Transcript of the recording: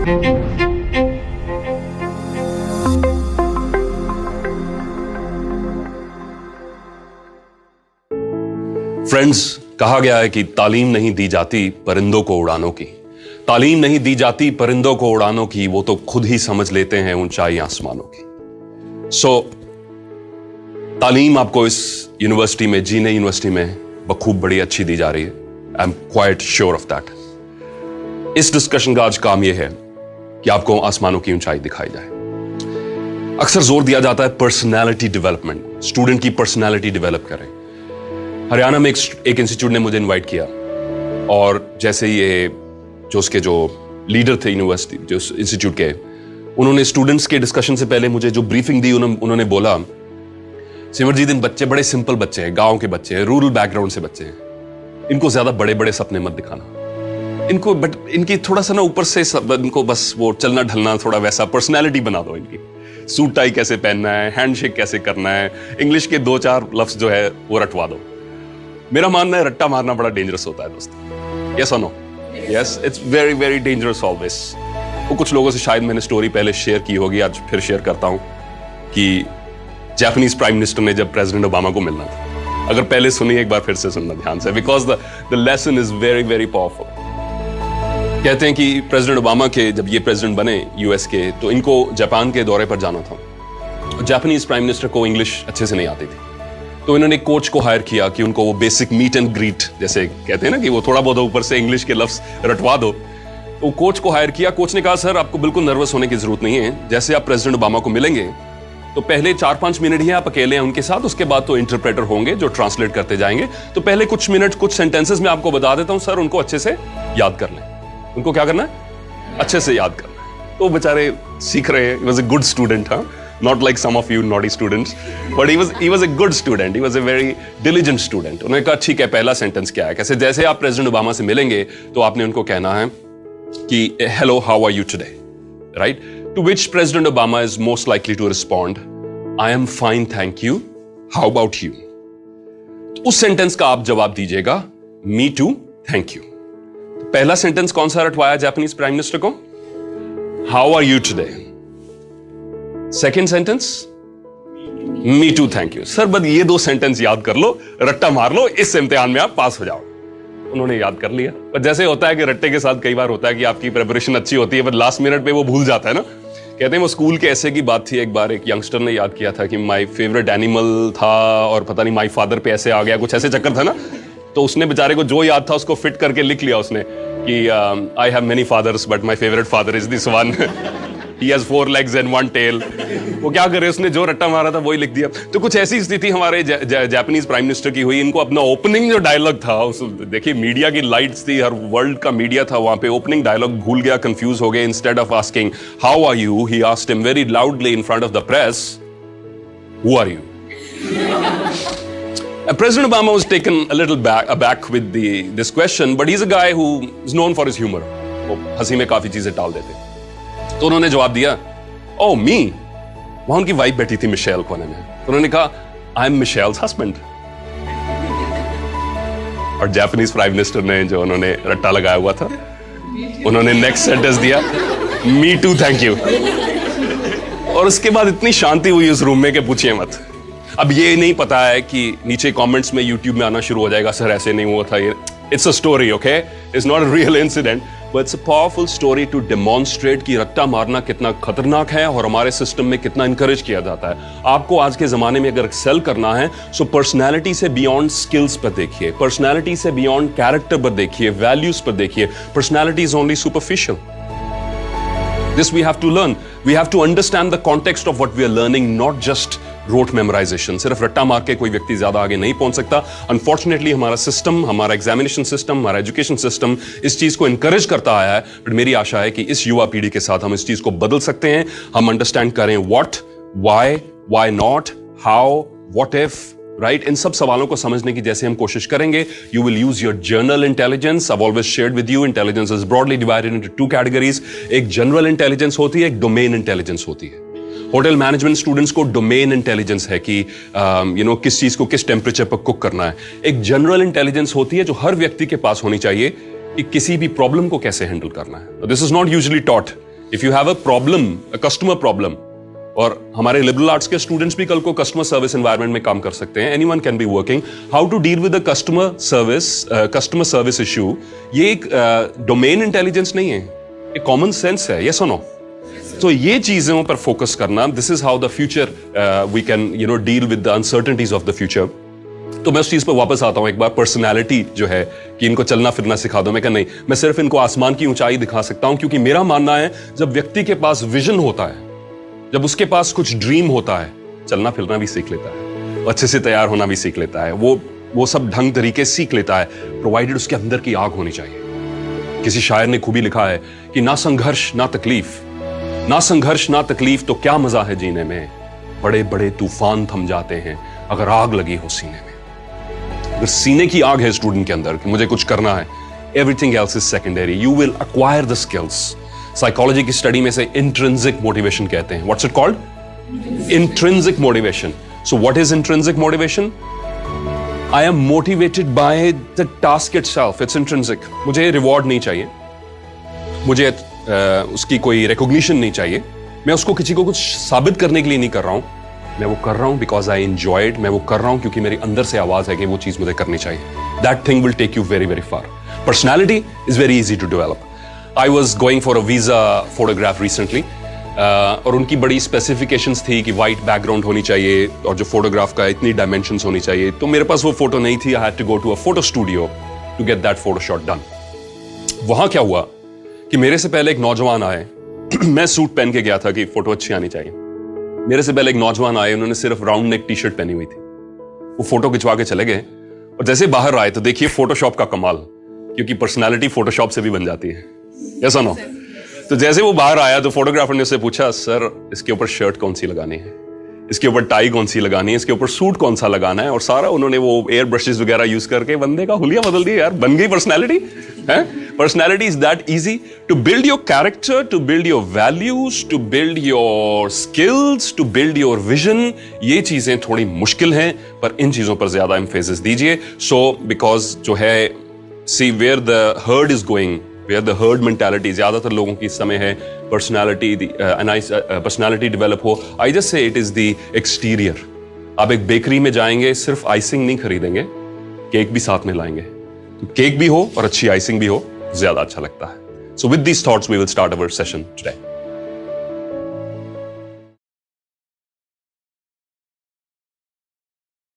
Friends, कहा गया है कि तालीम नहीं दी जाती परिंदों को उड़ानों की। तालीम नहीं दी जाती परिंदों को उड़ानों की, वो तो खुद ही समझ लेते हैं ऊंचाई आसमानों की। तालीम आपको इस यूनिवर्सिटी में, जीने यूनिवर्सिटी में बखूब बड़ी अच्छी दी जा रही है। I am quite sure of that. इस डिस्कशन का आज काम यह है कि आपको आसमानों की ऊंचाई दिखाई जाए। अक्सर जोर दिया जाता है पर्सनैलिटी डेवलपमेंट, स्टूडेंट की पर्सनैलिटी डेवलप करें। हरियाणा में एक इंस्टीट्यूट ने मुझे इनवाइट किया और जैसे ये उसके जो लीडर थे यूनिवर्सिटी, जो इंस्टीट्यूट के, उन्होंने स्टूडेंट्स के डिस्कशन से पहले मुझे जो ब्रीफिंग दी, उन्होंने बोला, सिमरजीत, इन बच्चे बड़े सिंपल बच्चे हैं, गांव के बच्चे हैं, रूरल बैकग्राउंड से बच्चे हैं, इनको ज्यादा बड़े बड़े सपने मत दिखाना इनको, बट इनकी थोड़ा सा ना ऊपर से इनको बस वो चलना ढलना, थोड़ा वैसा पर्सनैलिटी बना दो इनकी। सूट टाई कैसे पहनना है, हैंडशेक कैसे करना है, इंग्लिश के 2-4 लफ्ज जो है वो रटवा दो। मेरा मानना है रट्टा मारना बड़ा डेंजरस होता है दोस्तों। यस और no? Yes, it's very very dangerous always. वो कुछ लोगों से शायद मैंने स्टोरी पहले शेयर की होगी, आज फिर शेयर करता हूं कि जापानीज प्राइम मिनिस्टर ने जब प्रेसिडेंट ओबामा को मिलना था, अगर पहले सुनी एक बार फिर से सुनना ध्यान से, because the lesson is very very powerful. कहते हैं कि प्रेसिडेंट ओबामा के जब ये प्रेसिडेंट बने यूएस के, तो इनको जापान के दौरे पर जाना था। जापानीज प्राइम मिनिस्टर को इंग्लिश अच्छे से नहीं आती थी, तो इन्होंने कोच को हायर किया कि उनको वो बेसिक मीट एंड ग्रीट, जैसे कहते हैं ना कि वो थोड़ा बहुत ऊपर से इंग्लिश के लफ्ज रटवा दो। तो कोच को हायर किया। कोच ने कहा, सर आपको बिल्कुल नर्वस होने की जरूरत नहीं है, जैसे आप प्रेसिडेंट ओबामा को मिलेंगे तो पहले 4-5 मिनट ही आप अकेले हैं उनके साथ, उसके बाद तो इंटरप्रेटर होंगे जो ट्रांसलेट करते जाएंगे। तो पहले कुछ मिनट, कुछ सेंटेंसेस में आपको बता देता हूं, सर उनको अच्छे से याद कर लें। उनको क्या करना है? अच्छे से याद करना है। तो बेचारे सीख रहे हैं। He was a good student, हाँ, not like some of you naughty students, but he was a good student. He was a very diligent student. उन्होंने कहा, ठीक है, पहला सेंटेंस क्या है? कैसे, जैसे आप प्रेसिडेंट ओबामा से मिलेंगे तो आपने उनको कहना है कि hello, how are you today, right? To which President Obama is most likely to respond, I am fine, thank you. How about you? तो उस सेंटेंस का आप जवाब दीजिएगा, Me too, thank you. तो पहला सेंटेंस कौन सा रटवाया जापानीज प्राइम मिनिस्टर को? How are you today? Second sentence, Me too, thank you. Sir बस ये 2 सेंटेंस याद कर लो, रट्टा मार लो, इस इम्तिहान में आप पास हो जाओ। उन्होंने याद कर लिया। पर जैसे होता है कि रट्टे के साथ कई बार होता है कि आपकी प्रिपरेशन अच्छी होती है, पर लास्ट मिनट पे वो भूल जाता है ना। कहते हैं वो स्कूल के ऐसे की बात थी, एक बार एक यंगस्टर ने याद किया था कि माय फेवरेट एनिमल था और पता नहीं माय फादर पे ऐसे आ गया, कुछ ऐसे चक्कर था ना। तो उसने बेचारे को जो याद था उसको फिट करके लिख लिया उसने कि I have many fathers but my favourite father is this one, he has 4 legs and 1 tail। वो क्या करे, उसने जो रट्टा मारा था वही लिख दिया। तो कुछ ऐसी स्थिति हमारे जापानीज प्राइम मिनिस्टर की हुई। इनको अपना ओपनिंग जो डायलॉग था, उस देखिए मीडिया की लाइट्स थी, हर वर्ल्ड का मीडिया था वहां पे, ओपनिंग डायलॉग भूल गया, कंफ्यूज हो गए। Instead of asking how are you, he asked him very loudly in front of the press, who are you? President Obama was taken a little aback with this question, but he's a guy who is known for his humor. वो हंसी में काफी चीजें टाल देते। तो उन्होंने जवाब दिया, ओह मी, वहां उनकी वाइफ बैठी थी मिशेल कोने में। तो उन्होंने कहा, आई एम मिशेल्स हस्बैंड। और जापानीज प्राइम मिनिस्टर ने, जो उन्होंने रट्टा लगाया हुआ था, उन्होंने नेक्स्ट सेंटेंस दिया, मी टू, थैंक यू। और उसके बाद इतनी शांति हुई उस रूम में कि पूछिए मत। अब ये नहीं पता है कि नीचे कमेंट्स में यूट्यूब में आना शुरू हो जाएगा, सर ऐसे नहीं हुआ था ये। It's a story, okay, it's not a real incident, but it's a powerful story to demonstrate कि रट्टा मारना कितना खतरनाक है और हमारे सिस्टम में कितना इंकरेज किया जाता है। आपको आज के जमाने में अगर एक्सेल करना है, सो पर्सनैलिटी से बियॉन्ड स्किल्स पर देखिए, पर्सनैलिटी से बियॉन्ड कैरेक्टर पर देखिए, वैल्यूज पर देखिए। Personality is only superficial. This we have to learn. We have to understand the context of what we are learning, not just rote memorization. सिर्फ रट्टा मार के कोई व्यक्ति ज्यादा आगे नहीं पहुंच सकता। Unfortunately, हमारा सिस्टम, हमारा एग्जामिनेशन सिस्टम, हमारा एजुकेशन सिस्टम इस चीज को encourage करता आया है। बट मेरी आशा है कि इस युवा पीढ़ी के साथ हम इस चीज को बदल सकते हैं। हम अंडरस्टैंड करें what, why not, how, what if, right? इन सब सवालों को समझने की जैसे हम कोशिश करेंगे, you will use your general intelligence. I always shared with you, intelligence is broadly divided into 2 categories. एक जनरल इंटेलिजेंस होती है, एक डोमेन इंटेलिजेंस होती है। होटल मैनेजमेंट स्टूडेंट्स को डोमेन इंटेलिजेंस है कि किस चीज को किस टेम्परेचर पर कुक करना है। एक जनरल इंटेलिजेंस होती है जो हर व्यक्ति के पास होनी चाहिए कि किसी भी प्रॉब्लम को कैसे हैंडल करना है। This is not usually taught if you have a problem, a customer problem, और हमारे लिबरल आर्ट्स के स्टूडेंट्स भी कल को कस्टमर सर्विस एनवायरनमेंट में काम कर सकते हैं. Anyone can be working. How to deal with the customer service issue, ये एक डोमेन इंटेलिजेंस नहीं है, एक कॉमन सेंस है. यस और नो? तो ये चीजों पर फोकस करना, this is how the future we can deal with the uncertainties of the future. तो मैं उस चीज पर वापस आता हूं एक बार. पर्सनैलिटी जो है कि इनको चलना फिरना सिखा दो, मैं कहा नहीं, मैं सिर्फ इनको आसमान की ऊंचाई दिखा सकता हूं, क्योंकि मेरा मानना है जब व्यक्ति के पास विजन होता है, जब उसके पास कुछ ड्रीम होता है, चलना फिरना भी सीख लेता है, अच्छे से तैयार होना भी सीख लेता है, वो सब ढंग तरीके सीख लेता है, प्रोवाइडेड उसके अंदर की आग होनी चाहिए. किसी शायर ने खूबी लिखा है कि ना संघर्ष ना तकलीफ, ना संघर्ष ना तकलीफ तो क्या मजा है जीने में, बड़े बड़े तूफान थम जाते हैं अगर आग लगी हो सीने में. अगर सीने की आग है स्टूडेंट के अंदर कि मुझे कुछ करना है, everything else is secondary. You will acquire the skills. Psychology की स्टडी में से इंट्रिंसिक मोटिवेशन कहते हैं. What's it called? Intrinsic motivation. So what is intrinsic motivation? I am motivated by the task itself. It's intrinsic. मुझे reward नहीं चाहिए, मुझे उसकी कोई रिकॉग्निशन नहीं चाहिए, मैं उसको किसी को कुछ साबित करने के लिए नहीं कर रहा हूं, मैं वो कर रहा हूं बिकॉज आई एंजॉय इट. मैं वो कर रहा हूं क्योंकि मेरे अंदर से आवाज है कि वो चीज मुझे करनी चाहिए. That thing will take you very very far. Personality is very easy to develop. I was going for a visa photograph recently, और उनकी बड़ी स्पेसिफिकेशंस थी कि वाइट बैकग्राउंड होनी चाहिए और जो फोटोग्राफ का इतनी डायमेंशंस होनी चाहिए. तो मेरे पास वो फोटो नहीं थी. I had to go to a photo studio to get that photo shot done. वहां क्या हुआ कि मेरे से पहले एक नौजवान आए. मैं सूट पहन के गया था कि फोटो अच्छी आनी चाहिए. मेरे से पहले एक नौजवान आए, उन्होंने सिर्फ राउंड नेक टी शर्ट पहनी हुई थी. वो फोटो खिंचवा के चले गए और जैसे बाहर आए तो देखिए फोटोशॉप का कमाल, क्योंकि पर्सनैलिटी फोटोशॉप से भी बन जाती है. ऐसा ना? तो जैसे वो बाहर आया तो फोटोग्राफर ने उससे पूछा, सर इसके ऊपर शर्ट कौन सी लगानी है, इसके ऊपर टाई कौन सी लगानी है, इसके ऊपर सूट कौन सा लगाना है, और सारा उन्होंने वो एयर ब्रशेस वगैरह यूज करके बंदे का हुलिया बदल दिया. यार बन गई personality. Personality is that easy to build your character, to build your values, to build your skills, to build your vision. ये चीजें थोड़ी मुश्किल हैं, पर इन चीजों पर ज्यादा एम्फेसिस दीजिए. सो बिकॉज जो है, see where the herd is going, where the herd mentality, ज्यादातर लोगों की इस समय है पर्सनैलिटी डेवलप हो. I just say it is the exterior. आप एक बेकरी में जाएंगे, सिर्फ आइसिंग नहीं खरीदेंगे, केक भी साथ में लाएंगे. तो केक भी हो और अच्छी आइसिंग भी हो, ज्यादा अच्छा लगता है. So with these thoughts we will start our session today.